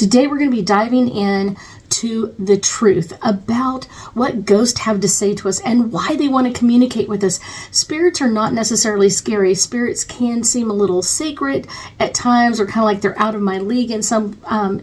Today we're going to be diving in to the truth about what ghosts have to say to us and why they want to communicate with us. Spirits are not necessarily scary. Spirits can seem a little sacred at times, or kind of like they're out of my league in some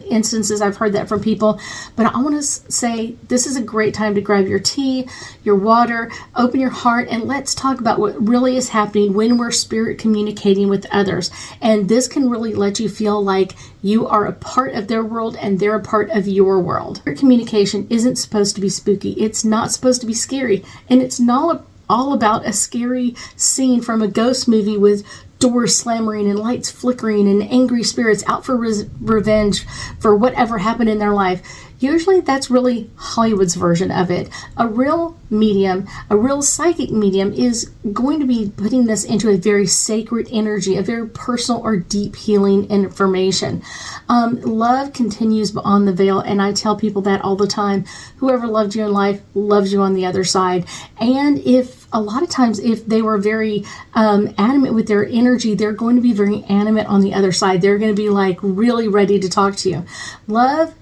instances. I've heard that from people. But I want to say this is a great time to grab your tea, your water, open your heart, and let's talk about what really is happening when we're spirit communicating with others. And this can really let you feel like you are a part of their world and they're a part of your world. Communication isn't supposed to be spooky. It's not supposed to be scary. And it's not all about a scary scene from a ghost movie with doors slamming and lights flickering and angry spirits out for revenge for whatever happened in their life. Usually that's really Hollywood's version of it. A real medium, a real psychic medium is going to be putting this into a very sacred energy, a very personal or deep healing information. Love continues beyond the veil, and I tell people that all the time. Whoever loved you in life loves you on the other side. And if a lot of times, if they were very adamant with their energy, they're going to be very animate on the other side. They're going to be like really ready to talk to you. Love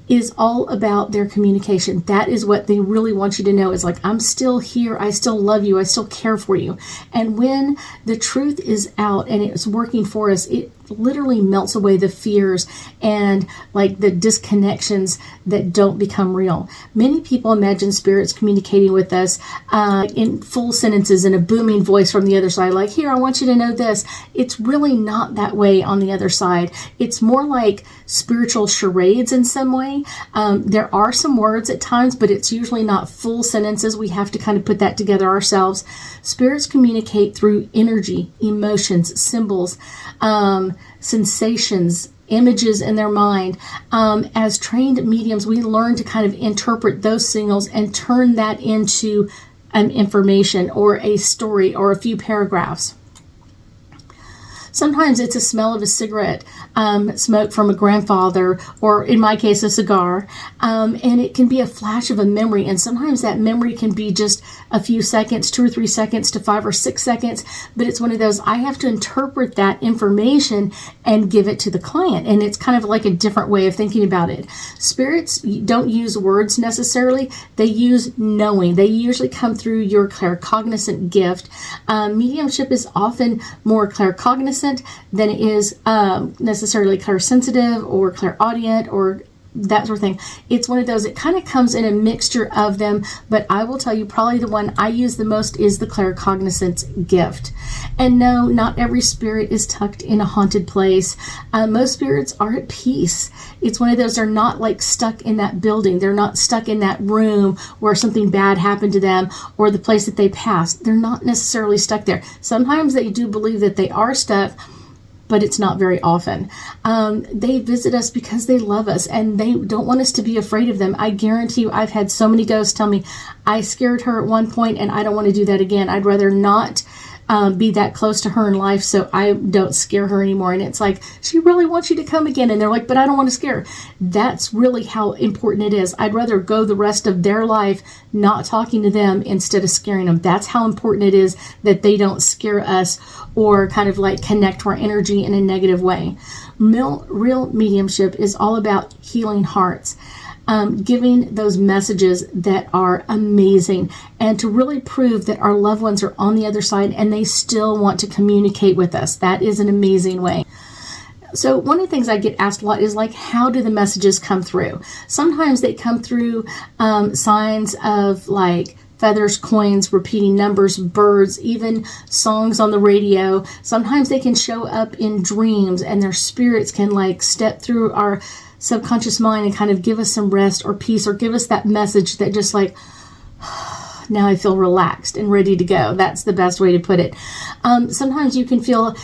is all about their communication. That is what they really want you to know, is like, I'm still here, I still love you, I still care for you. And when the truth is out and it's working for us, it literally melts away the fears and like the disconnections that don't become real. Many people imagine spirits communicating with us in full sentences in a booming voice from the other side, like, here, I want you to know this. It's really not that way on the other side. It's more like spiritual charades in some way. There are some words at times, but it's usually not full sentences. We have to kind of put that together ourselves. Spirits communicate through energy, emotions, symbols, sensations, images in their mind. As trained mediums, we learn to kind of interpret those signals and turn that into information or a story or a few paragraphs. Sometimes it's a smell of a cigarette, smoke from a grandfather, or in my case, a cigar. And it can be a flash of a memory. And sometimes that memory can be just a few seconds, 2 or 3 seconds to 5 or 6 seconds. But it's one of those, I have to interpret that information and give it to the client. And it's kind of like a different way of thinking about it. Spirits don't use words necessarily. They use knowing. They usually come through your claircognizant gift. Mediumship is often more claircognizant than it is necessarily clairsensitive or clairaudient or that sort of thing. It's one of those, it kind of comes in a mixture of them, but I will tell you probably the one I use the most is the claircognizant gift. And no, not every spirit is tucked in a haunted place. Most spirits are at peace. It's one of those, they're not like stuck in that building. They're not stuck in that room where something bad happened to them or the place that they passed. They're not necessarily stuck there. Sometimes they do believe that they are stuck, but it's not very often. They visit us because they love us and they don't want us to be afraid of them. I guarantee you, I've had so many ghosts tell me, I scared her at one point and I don't want to do that again. I'd rather not be that close to her in life, so I don't scare her anymore. And it's like, she really wants you to come again. And they're like, but I don't want to scare her. That's really how important it is. I'd rather go the rest of their life not talking to them instead of scaring them. That's how important it is that they don't scare us or kind of like connect to our energy in a negative way. Real mediumship is all about healing hearts. Giving those messages that are amazing and to really prove that our loved ones are on the other side and they still want to communicate with us. That is an amazing way. So one of the things I get asked a lot is like, how do the messages come through? Sometimes they come through signs of like feathers, coins, repeating numbers, birds, even songs on the radio. Sometimes they can show up in dreams and their spirits can like step through our subconscious mind and kind of give us some rest or peace or give us that message that just like, now I feel relaxed and ready to go. That's the best way to put it. Sometimes you can feel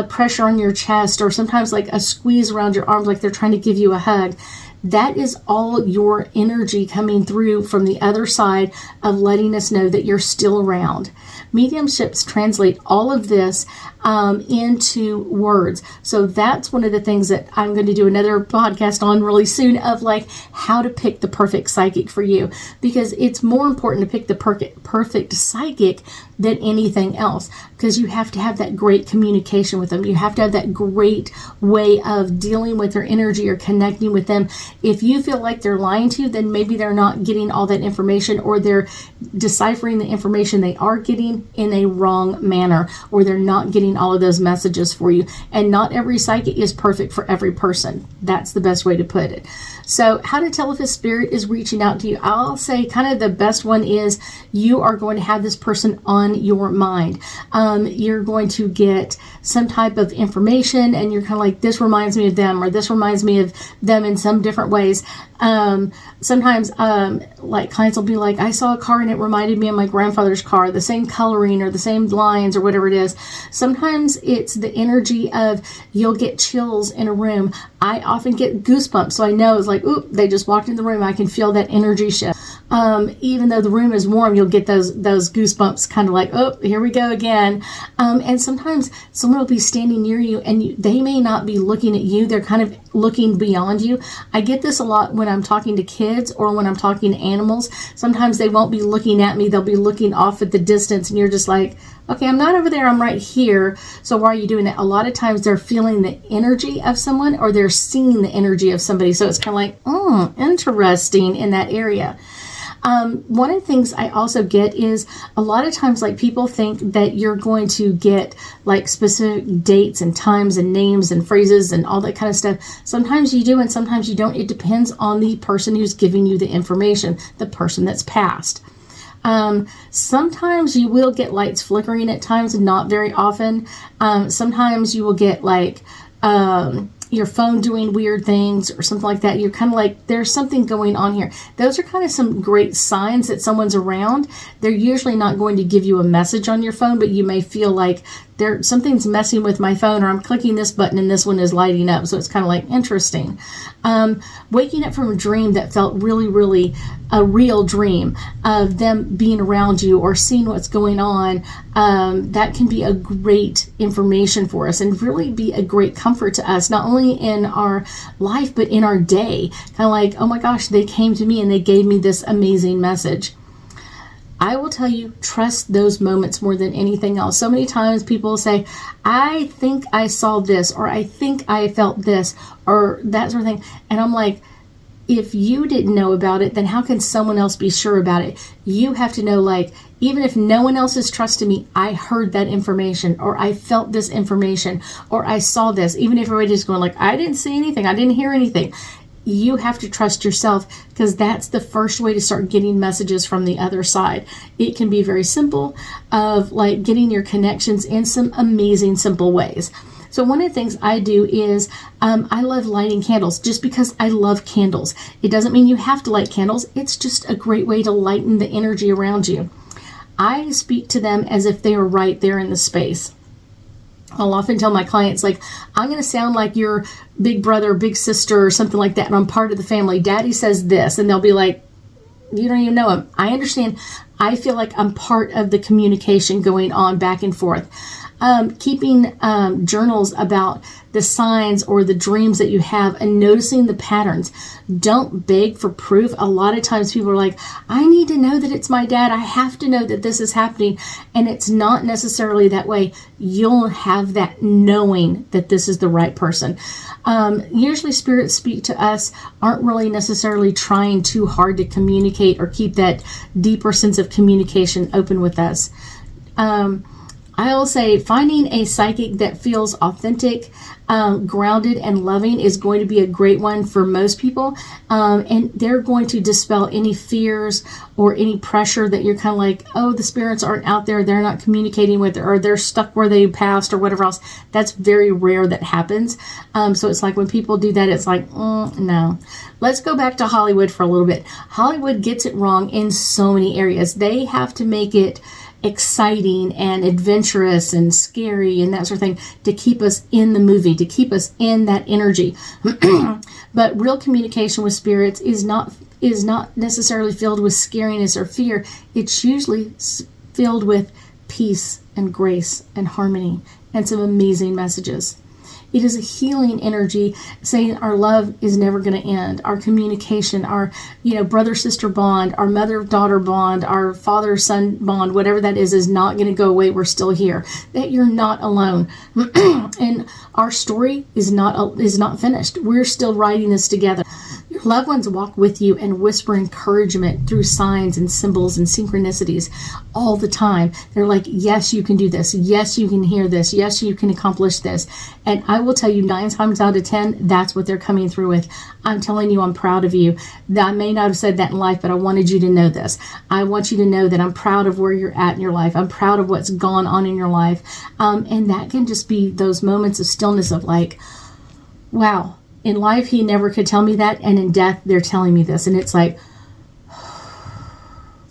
pressure on your chest or sometimes like a squeeze around your arms like they're trying to give you a hug. That is all your energy coming through from the other side of letting us know that you're still around. Mediumships translate all of this into words. So that's one of the things that I'm going to do another podcast on really soon, of like how to pick the perfect psychic for you, because it's more important to pick the perfect psychic than anything else, because you have to have that great communication with them. You have to have that great way of dealing with their energy or connecting with them. If you feel like they're lying to you, then maybe they're not getting all that information, or they're deciphering the information they are getting in a wrong manner, or they're not getting all of those messages for you. And not every psychic is perfect for every person. That's the best way to put it. So how to tell if a spirit is reaching out to you? I'll say kind of the best one is you are going to have this person on your mind. You're going to get some type of information and you're kind of like, this reminds me of them, or this reminds me of them in some different ways. Sometimes like clients will be like, I saw a car and it reminded me of my grandfather's car, the same coloring or the same lines or whatever it is. Sometimes it's the energy of, you'll get chills in a room. I often get goosebumps, so I know it's like, oop, they just walked in the room. I can feel that energy shift. Even though the room is warm, you'll get those goosebumps, kind of like, oh, here we go again. And sometimes someone will be standing near you and they may not be looking at you. They're kind of looking beyond you. I get this a lot when I'm talking to kids or when I'm talking to animals. Sometimes they won't be looking at me. They'll be looking off at the distance and you're just like, okay, I'm not over there, I'm right here. So why are you doing that? A lot of times they're feeling the energy of someone, or they're seeing the energy of somebody. So it's kind of like, interesting in that area. One of the things I also get is a lot of times, like, people think that you're going to get like specific dates and times and names and phrases and all that kind of stuff. Sometimes you do and sometimes you don't. It depends on the person who's giving you the information, the person that's passed. Sometimes you will get lights flickering at times, not very often. Sometimes you will get like your phone doing weird things or something like that. You're kind of like, there's something going on here. Those are kind of some great signs that someone's around. They're usually not going to give you a message on your phone, but you may feel like something's messing with my phone, or I'm clicking this button and this one is lighting up. So it's kind of like interesting. Waking up from a dream that felt really, really a real dream of them being around you or seeing what's going on. That can be a great information for us and really be a great comfort to us, not only in our life, but in our day. Kind of like, oh my gosh, they came to me and they gave me this amazing message. I will tell you, trust those moments more than anything else. So many times people say, I think I saw this, or I think I felt this, or that sort of thing. And I'm like, if you didn't know about it, then how can someone else be sure about it? You have to know, like, even if no one else is trusting me, I heard that information, or I felt this information, or I saw this. Even if everybody's going like, I didn't see anything, I didn't hear anything. You have to trust yourself, because that's the first way to start getting messages from the other side. It can be very simple, of like getting your connections in some amazing simple ways. So one of the things I do is I love lighting candles, just because I love candles. It doesn't mean you have to light candles. It's just a great way to lighten the energy around you. I speak to them as if they are right there in the space. I'll often tell my clients, like, I'm going to sound like your big brother, big sister, or something like that, and I'm part of the family. Daddy says this, and they'll be like, you don't even know him. I understand. I feel like I'm part of the communication going on back and forth. Keeping journals about the signs or the dreams that you have and noticing the patterns. Don't beg for proof. A lot of times people are like, I need to know that it's my dad. I have to know that this is happening. And it's not necessarily that way. You'll have that knowing that this is the right person. Usually spirits speak to us aren't really necessarily trying too hard to communicate or keep that deeper sense of communication open with us. I'll say finding a psychic that feels authentic, grounded, and loving is going to be a great one for most people. And they're going to dispel any fears or any pressure that you're kind of like, oh, the spirits aren't out there, they're not communicating with, or they're stuck where they passed or whatever else. That's very rare that happens. So it's like when people do that, it's like, no. Let's go back to Hollywood for a little bit. Hollywood gets it wrong in so many areas. They have to make it exciting and adventurous and scary and that sort of thing to keep us in the movie, to keep us in that energy. But real communication with spirits is not necessarily filled with scariness or fear. It's usually filled with peace and grace and harmony and some amazing messages. It is a healing energy saying our love is never going to end. Our communication, our, brother-sister bond, our mother-daughter bond, our father-son bond, whatever that is not going to go away. We're still here. That you're not alone. And our story is not finished. We're still writing this together. Your loved ones walk with you and whisper encouragement through signs and symbols and synchronicities all the time. They're like, yes, you can do this. Yes, you can hear this. Yes, you can accomplish this. And I will tell you 9 times out of 10, that's what they're coming through with. I'm telling you, I'm proud of you. I may not have said that in life, but I wanted you to know this. I want you to know that I'm proud of where you're at in your life. I'm proud of what's gone on in your life. And that can just be those moments of stillness of like, wow. In life, he never could tell me that. And in death, they're telling me this. And it's like,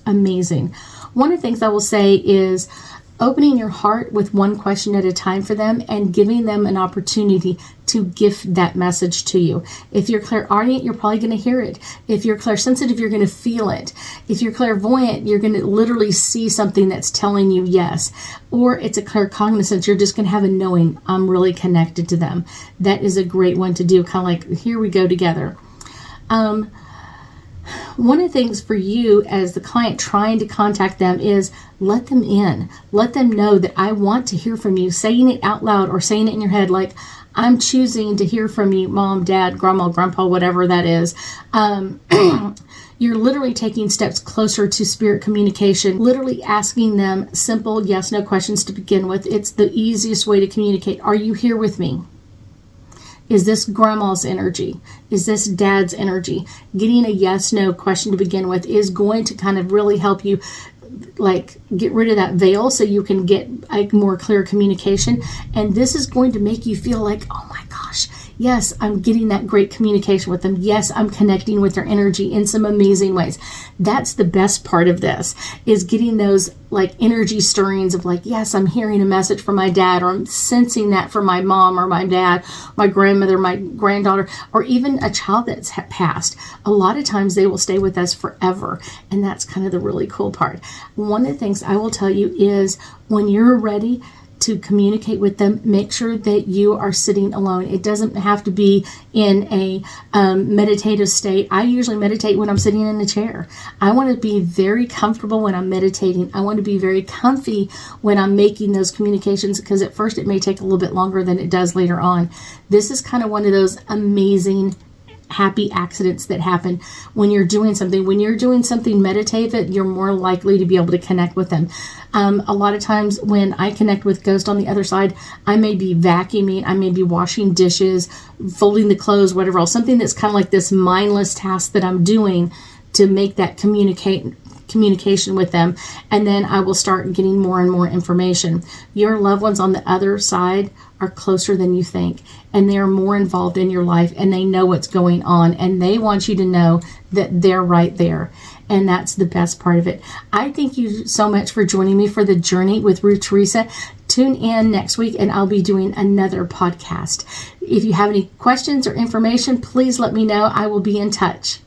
amazing. One of the things I will say is opening your heart with one question at a time for them and giving them an opportunity to gift that message to you. If you're clairaudient, you're probably going to hear it. If you're clairsensitive, you're going to feel it. If you're clairvoyant, you're going to literally see something that's telling you yes. Or it's a claircognizance, you're just going to have a knowing, I'm really connected to them. That is a great one to do, kind of like, here we go together. One of the things for you as the client trying to contact them is let them in. Let them know that I want to hear from you, saying it out loud or saying it in your head like, I'm choosing to hear from you, mom, dad, grandma, grandpa, whatever that is. You're literally taking steps closer to spirit communication, literally asking them simple yes, no questions to begin with. It's the easiest way to communicate. Are you here with me? Is this grandma's energy? Is this dad's energy? Getting a yes, no question to begin with is going to kind of really help you like get rid of that veil so you can get like more clear communication. And this is going to make you feel like, oh my gosh, yes, I'm getting that great communication with them. Yes, I'm connecting with their energy in some amazing ways. That's the best part of this, is getting those like energy stirrings of like, yes, I'm hearing a message from my dad, or I'm sensing that from my mom or my dad, my grandmother, my granddaughter, or even a child that's passed. A lot of times they will stay with us forever. And that's kind of the really cool part. One of the things I will tell you is when you're ready to communicate with them, make sure that you are sitting alone. It doesn't have to be in a meditative state. I usually meditate when I'm sitting in a chair. I want to be very comfortable when I'm meditating. I want to be very comfy when I'm making those communications, because at first it may take a little bit longer than it does later on. This is kind of one of those amazing happy accidents that happen when you're doing something. When you're doing something meditative, you're more likely to be able to connect with them. A lot of times when I connect with ghosts on the other side, I may be vacuuming, I may be washing dishes, folding the clothes, whatever else, something that's kind of like this mindless task that I'm doing to make that communication with them. And then I will start getting more and more information. Your loved ones on the other side are closer than you think, and they are more involved in your life, and they know what's going on, and they want you to know that they're right there. And that's the best part of it. I thank you so much for joining me for the journey with Ruth Theresa. Tune in next week and I'll be doing another podcast. If you have any questions or information, please let me know. I will be in touch.